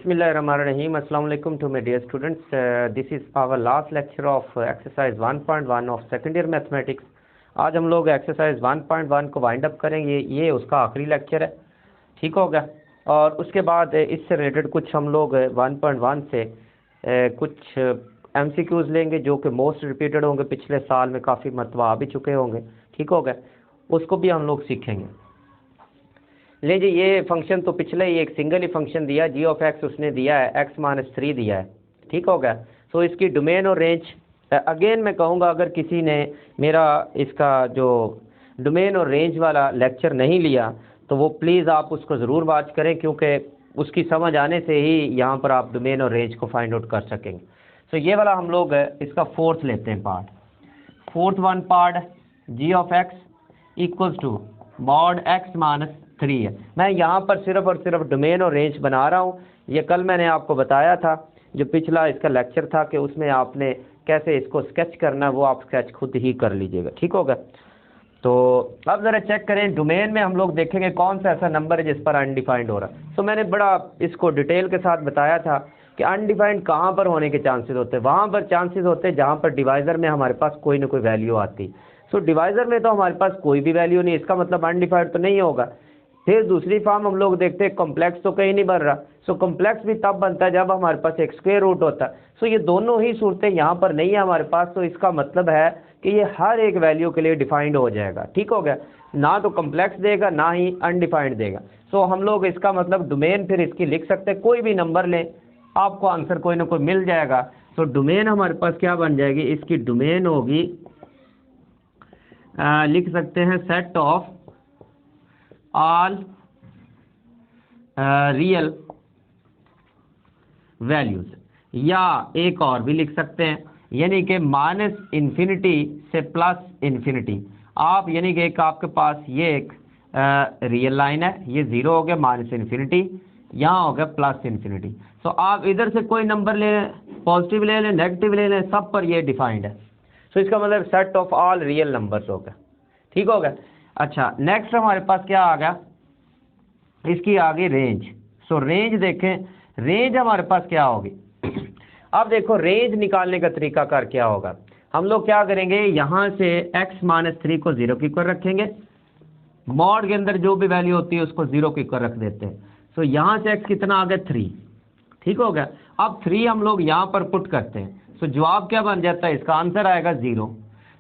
Bismillahirrahmanirrahim. Assalamu alaikum to my dear students. This is our last lecture of exercise 1.1 of second year mathematics. आज हम लोग exercise 1.1 को wind up करेंगे। ये उसका आखिरी लेक्चर है, ठीक होगा। और उसके बाद इससे रिलेटेड कुछ हम लोग 1.1 से कुछ MCQs लेंगे जो कि मोस्ट रिपीटेड होंगे, पिछले साल में काफ़ी मरतबा आ भी चुके होंगे, ठीक होगा। उसको भी हम लोग सीखेंगे। ले जी, ये फंक्शन तो पिछले ही एक सिंगल ही फंक्शन दिया, जी ऑफ एक्स उसने दिया है, x-3 दिया है, ठीक होगा। सो इसकी डोमेन और रेंज अगेन मैं कहूँगा, अगर किसी ने मेरा इसका जो डोमेन और रेंज वाला लेक्चर नहीं लिया तो वो प्लीज़ आप उसको ज़रूर वॉच करें, क्योंकि उसकी समझ आने से ही यहाँ पर आप डोमेन और रेंज को फाइंड आउट कर सकेंगे। सो ये वाला हम लोग इसका फोर्थ लेते हैं part. Fourth one part g of x equals to mod x-3 है। मैं यहाँ पर सिर्फ और सिर्फ डोमेन और रेंज बना रहा हूँ। ये कल मैंने आपको बताया था, जो पिछला इसका लेक्चर था, कि उसमें आपने कैसे इसको स्केच करना है वो आप स्केच खुद ही कर लीजिएगा, ठीक होगा। तो अब ज़रा चेक करें, डोमेन में हम लोग देखेंगे कौन सा ऐसा नंबर है जिस पर अनडिफाइंड हो रहा है। तो मैंने बड़ा इसको डिटेल के साथ बताया था कि अनडिफाइंड कहाँ पर होने के चांसेस होते हैं। वहाँ पर चांसेस होते हैं जहाँ पर डिवाइज़र में हमारे पास कोई ना कोई वैल्यू आती। सो डिवाइज़र में तो हमारे पास कोई भी वैल्यू नहीं, इसका मतलब अनडिफाइंड तो नहीं होगा। फिर दूसरी फॉर्म हम लोग देखते हैं, कॉम्प्लेक्स तो कहीं नहीं बन रहा। सो कॉम्प्लेक्स भी तब बनता है जब हमारे पास एक स्क्वायर रूट होता है। सो ये दोनों ही सूरतें यहाँ पर नहीं है हमारे पास। तो इसका मतलब है कि ये हर एक वैल्यू के लिए डिफाइंड हो जाएगा, ठीक हो गया। ना तो कॉम्प्लेक्स देगा ना ही अनडिफाइंड देगा। सो हम लोग इसका मतलब डोमेन फिर इसकी लिख सकते हैं, कोई भी नंबर लें आपको आंसर कोई ना कोई मिल जाएगा। सो डोमेन हमारे पास क्या बन जाएगी, इसकी डोमेन होगी लिख सकते हैं set of all real values, या एक और भी लिख सकते हैं, यानी कि -इन्फिनिटी से +इन्फिनिटी। आप यानी कि एक आपके पास ये एक रियल लाइन है, ये 0 हो गया, -इन्फिनिटी, यहाँ हो गया +इन्फिनिटी। तो आप इधर से कोई नंबर ले लें, पॉजिटिव ले लें, नेगेटिव ले लें, सब पर ये डिफाइंड है। सो इसका मतलब set of all real numbers हो गया, ठीक हो गया। अच्छा, नेक्स्ट हमारे पास क्या आ गया, इसकी आ गई रेंज। सो रेंज देखें, रेंज हमारे पास क्या होगी। अब देखो रेंज निकालने का तरीका कर क्या होगा। हम लोग क्या करेंगे, यहाँ से x-3 को 0 के ऊपर रखेंगे, मॉड के अंदर जो भी वैल्यू होती है उसको 0 के ऊपर रख देते हैं। सो यहाँ से x कितना आ गया 3, ठीक हो गया। अब 3 हम लोग यहाँ पर पुट करते हैं। सो जवाब क्या बन जाता है, इसका आंसर आएगा 0।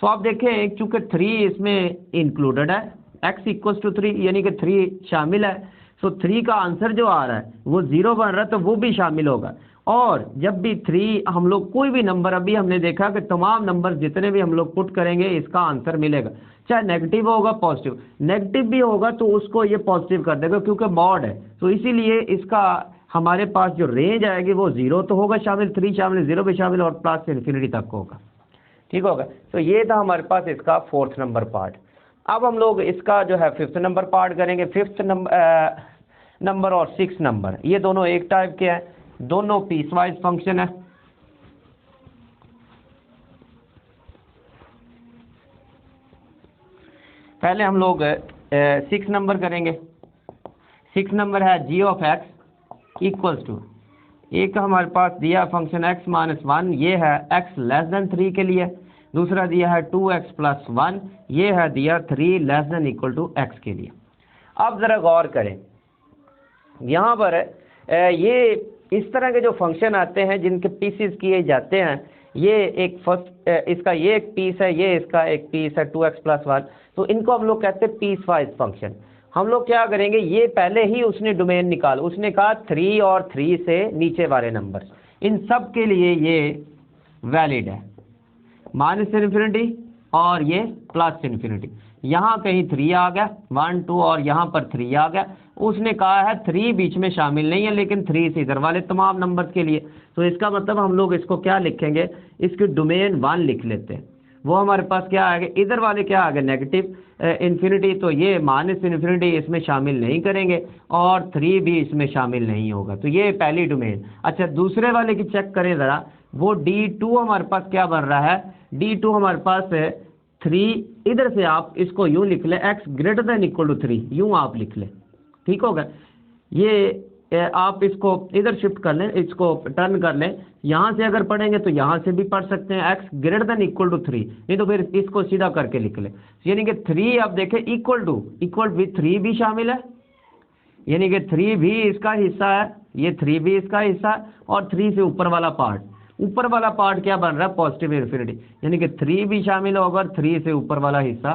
सो आप देखें चूंकि 3 इसमें इंक्लूडेड है, x=3 यानी कि 3 शामिल है। सो 3 का आंसर जो आ रहा है वो 0 बन रहा है, तो वो भी शामिल होगा। और जब भी 3 हम लोग कोई भी नंबर, अभी हमने देखा कि तमाम नंबर जितने भी हम लोग पुट करेंगे इसका आंसर मिलेगा, चाहे नेगेटिव होगा पॉजिटिव, नेगेटिव भी होगा तो उसको ये पॉजिटिव कर देगा क्योंकि मॉड है। तो इसीलिए इसका हमारे पास जो रेंज आएगी वो 0 तो होगा शामिल, 3 शामिल, 0 भी शामिल, और +इन्फिनिटी तक होगा, ठीक होगा। तो ये था हमारे पास इसका 4th नंबर पार्ट। अब हम लोग इसका जो है 5th नंबर पार्ट करेंगे। 5th नंबर और 6th नंबर ये दोनों एक टाइप के हैं, दोनों पीस वाइज फंक्शन है। पहले हम लोग 6 नंबर करेंगे। 6 नंबर है जी ऑफ एक्स इक्वल्स टू, एक हमारे पास दिया फंक्शन x-1, ये है x<3 के लिए। दूसरा दिया है 2x+1, ये है दिया 3< x के लिए। अब ज़रा गौर करें, यहाँ पर ये इस तरह के जो फंक्शन आते हैं जिनके पीसेस किए जाते हैं, ये एक फर्स्ट इसका ये एक पीस है, ये इसका एक पीस है 2x+1, तो इनको हम लोग कहते हैं पीस वाइज फंक्शन। हम लोग क्या करेंगे, ये पहले ही उसने डोमेन निकाल, उसने कहा 3 और 3 से नीचे वाले नंबर, इन सब के लिए ये वैलिड है, -इन्फिनिटी और ये +इन्फिनिटी। यहाँ कहीं 3 आ गया 1 2 और यहाँ पर 3 आ गया। उसने कहा है 3 बीच में शामिल नहीं है, लेकिन 3 से इधर वाले तमाम नंबर्स के लिए। तो इसका मतलब हम लोग इसको क्या लिखेंगे, इसकी डोमेन 1 लिख लेते हैं। वो हमारे पास क्या आ गया, इधर वाले क्या आ गए नेगेटिव इन्फिनिटी, तो ये -इन्फिनिटी इसमें शामिल नहीं करेंगे और 3 भी इसमें शामिल नहीं होगा। तो ये पहली डोमेन। अच्छा, दूसरे वाले की चेक करें ज़रा, वो D2 हमारे पास क्या बन रहा है, D2 हमारे पास है 3, इधर से आप इसको यूँ लिख लें x > 3, यूँ आप लिख लें, ठीक होगा। ये आप इसको इधर शिफ्ट कर लें, इसको टर्न कर लें। यहाँ से अगर पढ़ेंगे तो यहाँ से भी पढ़ सकते हैं x greater than equal to 3, नहीं तो फिर इसको सीधा करके लिख लें। यानी कि 3 आप देखें इक्वल टू भी 3 भी शामिल है, यानी कि 3 भी इसका हिस्सा है, ये 3 भी इसका हिस्सा है, और 3 से ऊपर वाला पार्ट क्या बन रहा है, पॉजिटिव इन्फिनिटी, यानी कि 3 भी शामिल होगा और 3 से ऊपर वाला हिस्सा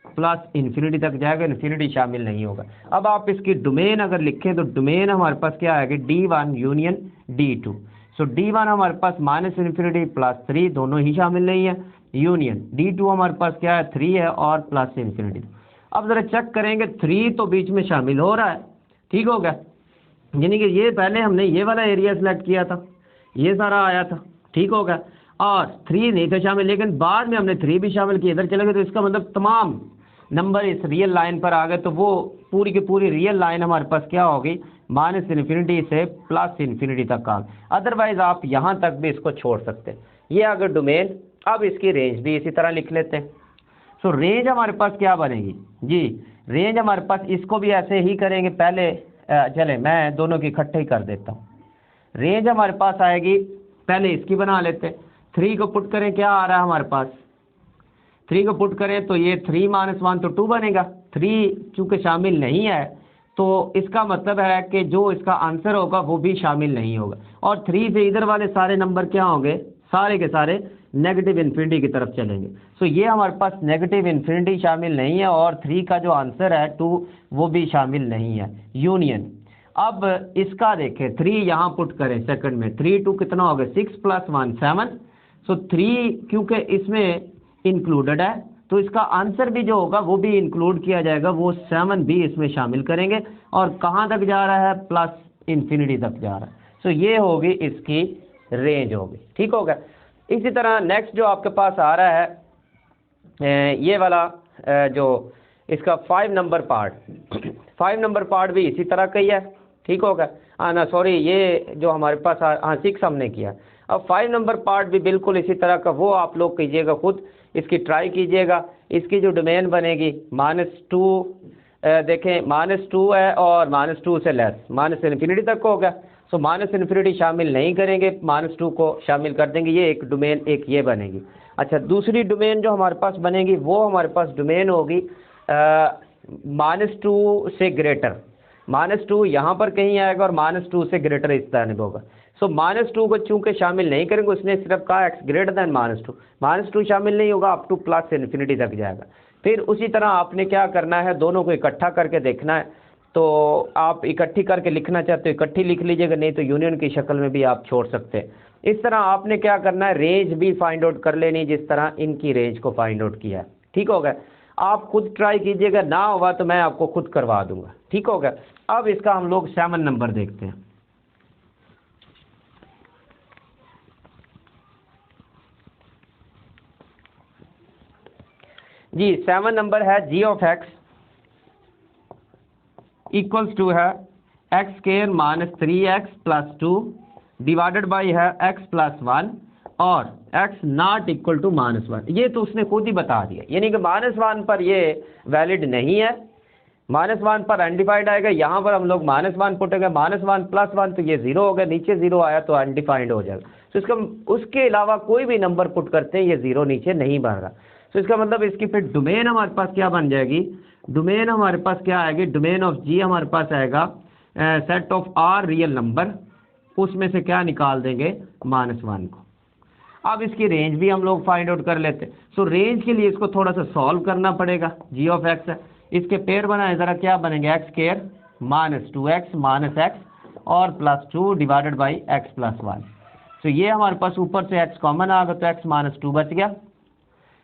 प्लस इन्फिनिटी तक जाएगा, इन्फिनिटी शामिल नहीं होगा। अब आप इसकी डोमेन अगर लिखें तो डोमेन हमारे पास क्या आएगा, D1 यूनियन D2। सो D1 हमारे पास माइनस इन्फिनिटी प्लस 3 दोनों ही शामिल नहीं है, यूनियन D2 हमारे पास क्या है, 3 है और प्लस इन्फिनिटी। अब ज़रा चेक करेंगे 3 तो बीच में शामिल हो रहा है, ठीक हो गया, यानी कि ये पहले हमने ये वाला एरिया सेलेक्ट किया था, ये सारा आया था, ठीक हो गया, और 3 नहीं था शामिल, लेकिन बाद में हमने 3 भी शामिल किया, इधर चले गए, तो इसका मतलब तमाम नंबर इस रियल लाइन पर आ गए, तो वो पूरी की पूरी रियल लाइन हमारे पास क्या होगी, माइनस इन्फिनिटी से प्लस इन्फिनिटी तक आ गई। अदरवाइज आप यहाँ तक भी इसको छोड़ सकते हैं। ये अगर डोमेन, अब इसकी रेंज भी इसी तरह लिख लेते हैं। सो रेंज हमारे पास क्या बनेगी जी, रेंज हमारे पास इसको भी ऐसे ही करेंगे, पहले चले मैं दोनों की इकट्ठे ही कर देता हूँ। रेंज हमारे पास आएगी, पहले इसकी बना लेते हैं, 3 को पुट करें, क्या आ रहा है हमारे पास, 3 को पुट करें तो ये 3 - 1 तो 2 बनेगा, 3 चूँकि शामिल नहीं है तो इसका मतलब है कि जो इसका आंसर होगा वो भी शामिल नहीं होगा, और 3 से इधर वाले सारे नंबर क्या होंगे, सारे के सारे नेगेटिव इन्फिनिटी की तरफ चलेंगे। सो ये हमारे पास नेगेटिव इन्फिनिटी शामिल नहीं है, और 3 का जो आंसर है 2 वो भी शामिल नहीं है, यूनियन। अब इसका देखें, 3 यहाँ पुट करें सेकंड में, 3 2 कितना हो गया, 6 + 1 7। सो 3 क्योंकि इसमें इंक्लूडेड है तो इसका आंसर भी जो होगा वो भी इंक्लूड किया जाएगा, वो 7 भी इसमें शामिल करेंगे, और कहाँ तक जा रहा है, प्लस इन्फिनिटी तक जा रहा है। सो ये होगी इसकी रेंज होगी, ठीक होगा। इसी तरह नेक्स्ट जो आपके पास आ रहा है ये वाला जो इसका 5 नंबर पार्ट 5 नंबर पार्ट भी इसी तरह का ही है, ठीक होगा। ना सॉरी, ये जो हमारे पास 6 हमने किया। अब 5 नंबर पार्ट भी बिल्कुल इसी तरह का, वो आप लोग कीजिएगा खुद, इसकी ट्राई कीजिएगा। इसकी जो डोमेन बनेगी -2, देखें -2 है और -2 से लेस, माइनस इन्फिनिटी तक हो गया। सो माइनस इन्फिनिटी शामिल नहीं करेंगे, -2 को शामिल कर देंगे, ये एक डोमेन एक ये बनेगी। अच्छा, दूसरी डोमेन जो हमारे पास बनेगी वो हमारे पास डोमेन होगी -2 से ग्रेटर, -2 यहाँ पर कहीं आएगा और -2 से ग्रेटर इस तरह होगा। सो -2 को चूंकि शामिल नहीं करेंगे, उसने सिर्फ कहा x ग्रेटर दैन -2 शामिल नहीं होगा, अप टू प्लस इन्फिनिटी तक जाएगा। फिर उसी तरह आपने क्या करना है, दोनों को इकट्ठा करके देखना है। तो आप इकट्ठी करके लिखना चाहते हो इकट्ठी लिख लीजिएगा, नहीं तो यूनियन की शक्ल में भी आप छोड़ सकते हैं। इस तरह आपने क्या करना है, रेंज भी फाइंड आउट कर लेनी, जिस तरह इनकी रेंज को फाइंड आउट किया है, ठीक होगा। आप खुद ट्राई कीजिएगा, ना होगा तो मैं आपको खुद करवा दूंगा, ठीक होगा। अब इसका हम लोग 7 नंबर देखते हैं। जी 7 नंबर है g of x equals to है x² - 3x + 2 डिवाइडेड बाई है x + 1 और x नॉट इक्वल टू -1। ये तो उसने खुद ही बता दिया, यानी कि -1 पर ये वैलिड नहीं है, -1 पर अनडिफाइंड आएगा। यहाँ पर हम लोग -1 पुटेंगे, -1 + 1 तो ये 0 हो गया, नीचे 0 आया तो अनडिफाइंड हो जाएगा। तो इसका उसके अलावा कोई भी नंबर पुट करते हैं ये 0 नीचे नहीं बन रहा। तो इसका मतलब इसकी फिर डोमेन हमारे पास क्या बन जाएगी, डोमेन हमारे पास क्या आएगी, डोमेन ऑफ जी हमारे पास आएगा set of R real number, उसमें से क्या निकाल देंगे, -1 को। अब इसकी रेंज भी हम लोग फाइंड आउट कर लेते हैं। सो रेंज के लिए इसको थोड़ा सा सॉल्व करना पड़ेगा। जी ऑफ x है, इसके पेयर बनाए ज़रा, क्या बनेंगे, x² - 2x - x और +2 डिवाइडेड बाई x + 1। तो ये हमारे पास ऊपर से x कॉमन आ गया तो x - 2 बच गया,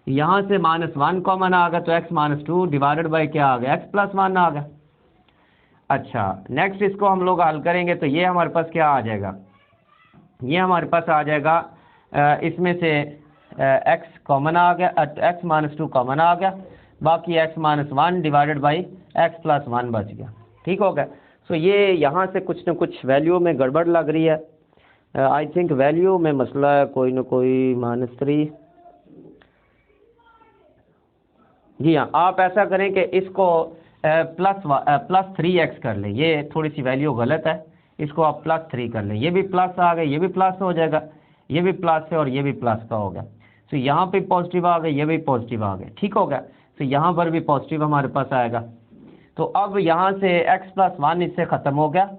यहाँ से -1 कॉमन आ गया तो x - 2 डिवाइडेड बाई क्या आ गया, x + 1 आ गया। अच्छा, नेक्स्ट इसको हम लोग हल करेंगे तो ये हमारे पास क्या आ जाएगा, ये हमारे पास आ जाएगा इसमें से x कॉमन आ गया, x - 2 कॉमन आ गया, बाकी x - 1 डिवाइडेड बाई x + 1 बच गया, ठीक हो गया। सो ये यहाँ से कुछ न कुछ वैल्यू में गड़बड़ लग रही है, आई थिंक वैल्यू में मसला है, कोई न कोई -3। जी हाँ, आप ऐसा करें कि इसको +3x कर लें, ये थोड़ी सी वैल्यू गलत है, इसको आप +3 कर लें, ये भी प्लस आ गए, ये भी प्लस हो जाएगा, ये भी प्लस है और ये भी प्लस का हो गया। तो यहाँ पे पॉजिटिव आ गए, ये भी पॉजिटिव आ गए, ठीक हो गया। तो यहाँ पर भी पॉजिटिव हमारे पास आएगा। तो अब यहाँ से x+1 इससे ख़त्म हो गया,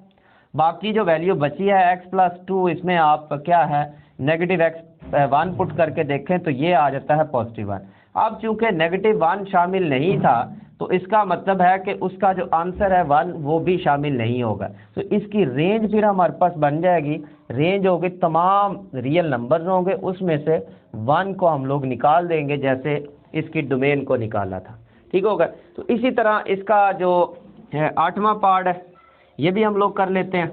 बाकी जो वैल्यू बची है x+2, इसमें आप क्या है -x1 पुट करके देखें तो ये आ जाता है +1। अब चूंकि -1 शामिल नहीं था तो इसका मतलब है कि उसका जो आंसर है 1 वो भी शामिल नहीं होगा। तो इसकी रेंज फिर हमारे पास बन जाएगी, रेंज होगी तमाम रियल नंबर्स होंगे, उसमें से 1 को हम लोग निकाल देंगे जैसे इसकी डोमेन को निकाला था, ठीक होगा। तो इसी तरह इसका जो 8वां पार्ट है ये भी हम लोग कर लेते हैं।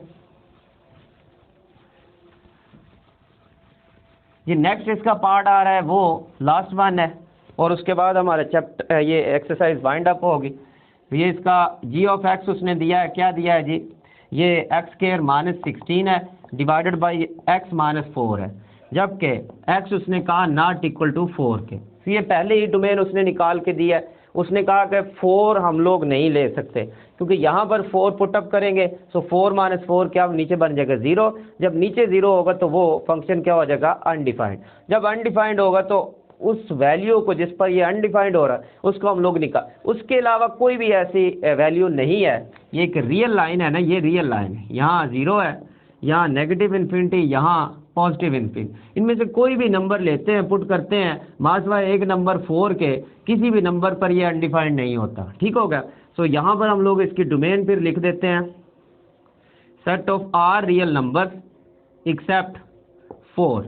ये नेक्स्ट इसका पार्ट आ रहा है वो लास्ट वन है और उसके बाद हमारा चैप्टर ये एक्सरसाइज वाइंड अप होगी। ये इसका g(x) उसने दिया है, क्या दिया है जी, ये x² -16 है डिवाइडेड बाई x -4 है, जबकि x उसने कहा नॉट इक्वल टू 4 के। तो ये पहले ही डोमेन उसने निकाल के दिया है। उसने कहा कि 4 हम लोग नहीं ले सकते क्योंकि यहाँ पर 4 पुटअप करेंगे तो 4 - 4 क्या नीचे बन जाएगा 0। जब नीचे 0 होगा तो वो फंक्शन क्या हो जाएगा अनडिफाइंड। जब अनडिफाइंड होगा तो उस वैल्यू को जिस पर ये अनडिफाइंड हो रहा है उसको हम लोग निकाल, उसके अलावा कोई भी ऐसी वैल्यू नहीं है। ये एक रियल लाइन है ना, ये रियल लाइन है, यहाँ 0 है, यहाँ -∞, यहाँ +∞। इनमें से कोई भी नंबर लेते हैं पुट करते हैं, मासवा एक नंबर 4 के किसी भी नंबर पर ये अनडिफाइंड नहीं होता, ठीक हो गया। तो यहाँ पर हम लोग इसकी डोमेन फिर लिख देते हैं set of R real number except 4,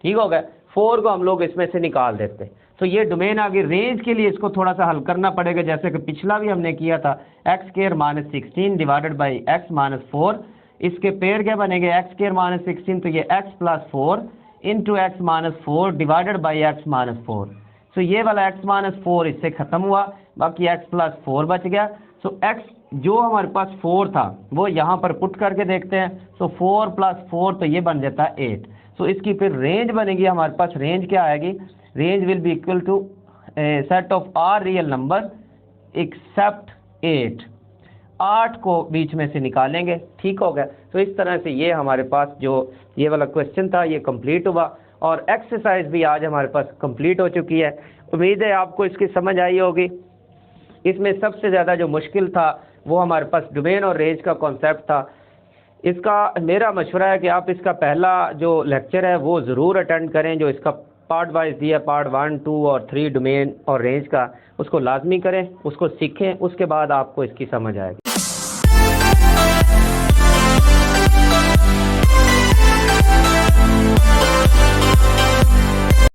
ठीक हो गया। 4 को हम लोग इसमें से निकाल देते हैं। तो ये डोमेन आगे रेंज के लिए इसको थोड़ा सा हल करना पड़ेगा, जैसे कि पिछला भी हमने किया था x² -16 डिवाइडेड बाई x -4। इसके पेयर क्या बनेंगे x² -16, तो ये x+4 into x -4 divided by x -4। तो ये वाला x -4 इससे ख़त्म हुआ, बाकी x+4 बच गया। तो x जो हमारे पास 4 था वो यहाँ पर पुट करके देखते हैं। तो 4 + 4 तो ये बन जाता है 8। तो इसकी फिर रेंज बनेगी हमारे पास, रेंज क्या आएगी, range will be equal to set of R real number except 8 को बीच में से निकालेंगे, ठीक हो गया। तो इस तरह से ये हमारे पास जो ये वाला क्वेश्चन था ये कंप्लीट हुआ और एक्सरसाइज भी आज हमारे पास कंप्लीट हो चुकी है। उम्मीद है आपको इसकी समझ आई होगी। इसमें सबसे ज़्यादा जो मुश्किल था वो हमारे पास डोमेन और रेंज का कॉन्सेप्ट था। इसका मेरा मशवरा है कि आप इसका पहला जो लेक्चर है वो ज़रूर अटेंड करें, जो इसका पार्ट वाइज दिया, पार्ट 1, 2 और 3 डोमेन और रेंज का, उसको लाजमी करें, उसको सीखें, उसके बाद आपको इसकी समझ आएगी।